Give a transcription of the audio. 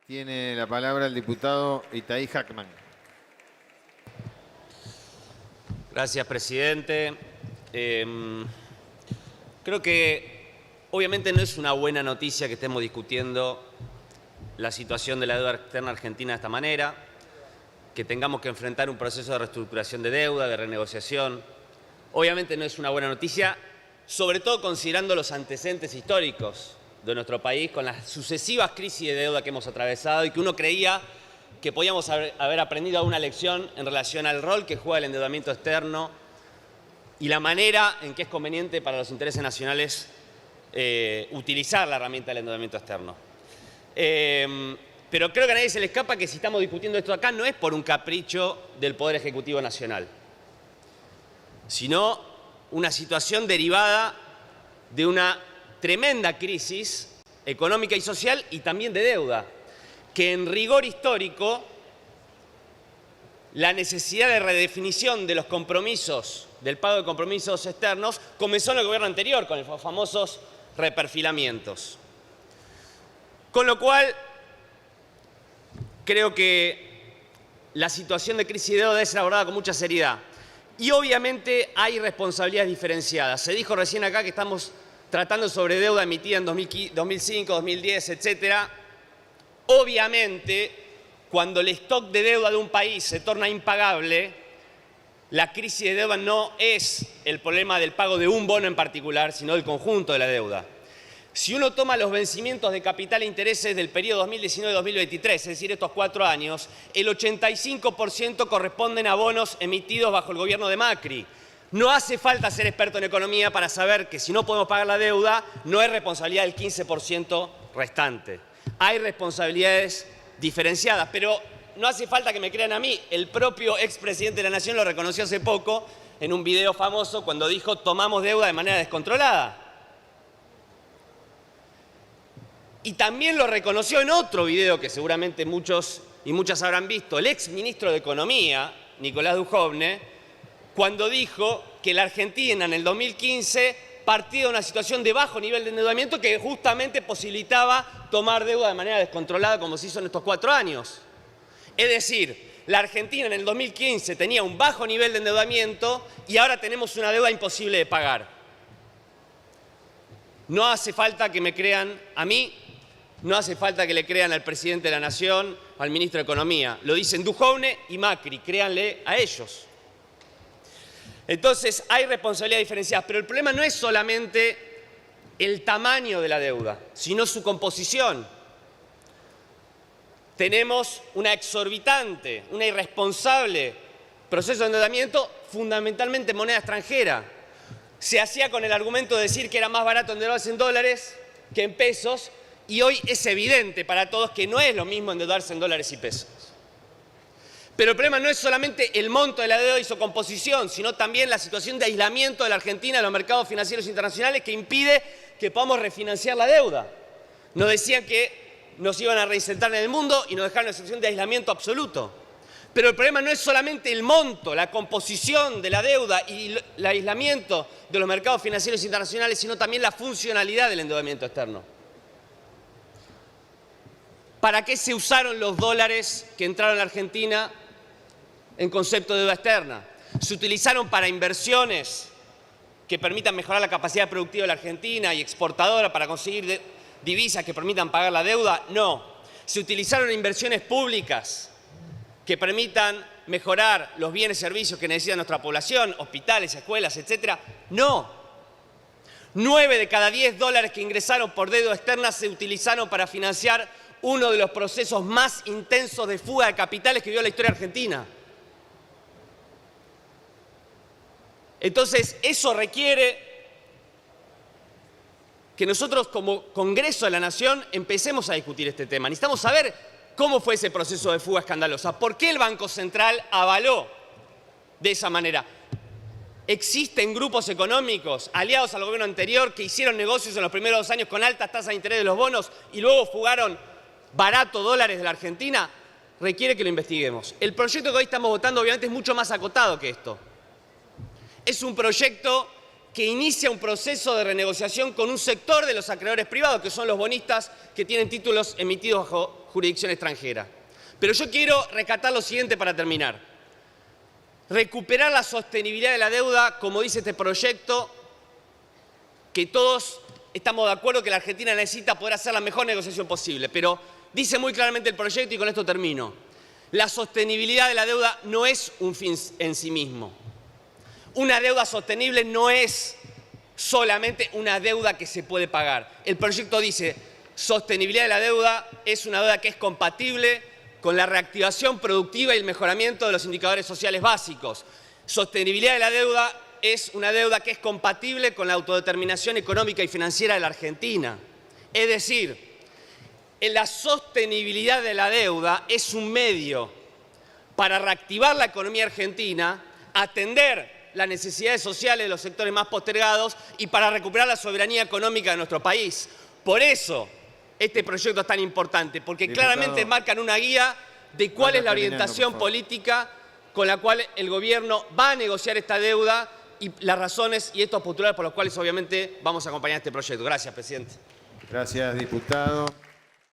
Tiene la palabra el diputado Itaí Hackman. Gracias, presidente. Creo que obviamente no es una buena noticia que estemos discutiendo la situación de la deuda externa argentina de esta manera, que tengamos que enfrentar un proceso de reestructuración de deuda, de renegociación. Obviamente no es una buena noticia, sobre todo considerando los antecedentes históricos de nuestro país con las sucesivas crisis de deuda que hemos atravesado y que uno creía que podíamos haber aprendido una lección en relación al rol que juega el endeudamiento externo y la manera en que es conveniente para los intereses nacionales utilizar la herramienta del endeudamiento externo. Pero creo que a nadie se le escapa que si estamos discutiendo esto acá no es por un capricho del Poder Ejecutivo Nacional, sino una situación derivada de una tremenda crisis económica y social y también de deuda, que en rigor histórico la necesidad de redefinición de los compromisos, del pago de compromisos externos, comenzó en el gobierno anterior con los famosos reperfilamientos. Con lo cual, creo que la situación de crisis de deuda debe ser abordada con mucha seriedad. Y obviamente hay responsabilidades diferenciadas. Se dijo recién acá que estamos tratando sobre deuda emitida en 2005, 2010, etcétera. Obviamente, cuando el stock de deuda de un país se torna impagable, la crisis de deuda no es el problema del pago de un bono en particular, sino del conjunto de la deuda. Si uno toma los vencimientos de capital e intereses del periodo 2019-2023, es decir, estos 4 años, el 85% corresponden a bonos emitidos bajo el gobierno de Macri. No hace falta ser experto en economía para saber que si no podemos pagar la deuda, no es responsabilidad del 15% restante. Hay responsabilidades diferenciadas, pero no hace falta que me crean a mí. El propio expresidente de la Nación lo reconoció hace poco en un video famoso cuando dijo tomamos deuda de manera descontrolada. Y también lo reconoció en otro video que seguramente muchos y muchas habrán visto, el exministro de Economía, Nicolás Dujovne, cuando dijo que la Argentina en el 2015 partía de una situación de bajo nivel de endeudamiento que justamente posibilitaba tomar deuda de manera descontrolada como se hizo en estos 4 años. Es decir, la Argentina en el 2015 tenía un bajo nivel de endeudamiento y ahora tenemos una deuda imposible de pagar. No hace falta que me crean a mí, no hace falta que le crean al presidente de la Nación, al ministro de Economía. Lo dicen Dujovne y Macri, créanle a ellos. Entonces, hay responsabilidades diferenciadas, pero el problema no es solamente el tamaño de la deuda, sino su composición. Tenemos una exorbitante, una irresponsable proceso de endeudamiento, fundamentalmente en moneda extranjera. Se hacía con el argumento de decir que era más barato endeudarse en dólares que en pesos, y hoy es evidente para todos que no es lo mismo endeudarse en dólares y pesos. Pero el problema no es solamente el monto de la deuda y su composición, sino también la situación de aislamiento de la Argentina de los mercados financieros internacionales que impide que podamos refinanciar la deuda. Nos decían que nos iban a reinsertar en el mundo y nos dejaron en una situación de aislamiento absoluto. Pero el problema no es solamente el monto, la composición de la deuda y el aislamiento de los mercados financieros internacionales, sino también la funcionalidad del endeudamiento externo. ¿Para qué se usaron los dólares que entraron a la Argentina en concepto de deuda externa? ¿Se utilizaron para inversiones que permitan mejorar la capacidad productiva de la Argentina y exportadora para conseguir divisas que permitan pagar la deuda? No. ¿Se utilizaron inversiones públicas que permitan mejorar los bienes y servicios que necesita nuestra población, hospitales, escuelas, etcétera? No. 9 de cada 10 dólares que ingresaron por deuda externa se utilizaron para financiar uno de los procesos más intensos de fuga de capitales que vio la historia argentina. Entonces, eso requiere que nosotros como Congreso de la Nación empecemos a discutir este tema. Necesitamos saber cómo fue ese proceso de fuga escandalosa, por qué el Banco Central avaló de esa manera. Existen grupos económicos aliados al gobierno anterior que hicieron negocios en los primeros 2 años con altas tasas de interés de los bonos y luego fugaron barato dólares de la Argentina. Requiere que lo investiguemos. El proyecto que hoy estamos votando obviamente es mucho más acotado que esto. Es un proyecto que inicia un proceso de renegociación con un sector de los acreedores privados, que son los bonistas que tienen títulos emitidos bajo jurisdicción extranjera. Pero yo quiero rescatar lo siguiente para terminar. Recuperar la sostenibilidad de la deuda, como dice este proyecto, que todos estamos de acuerdo que la Argentina necesita poder hacer la mejor negociación posible, pero dice muy claramente el proyecto, y con esto termino, la sostenibilidad de la deuda no es un fin en sí mismo. Una deuda sostenible no es solamente una deuda que se puede pagar. El proyecto dice, sostenibilidad de la deuda es una deuda que es compatible con la reactivación productiva y el mejoramiento de los indicadores sociales básicos. Sostenibilidad de la deuda es una deuda que es compatible con la autodeterminación económica y financiera de la Argentina. Es decir, la sostenibilidad de la deuda es un medio para reactivar la economía argentina, atender las necesidades sociales de los sectores más postergados y para recuperar la soberanía económica de nuestro país. Por eso este proyecto es tan importante, porque claramente marcan una guía de cuál es la orientación política con la cual el gobierno va a negociar esta deuda y las razones y estos postulados por los cuales obviamente vamos a acompañar este proyecto. Gracias, presidente. Gracias, diputado.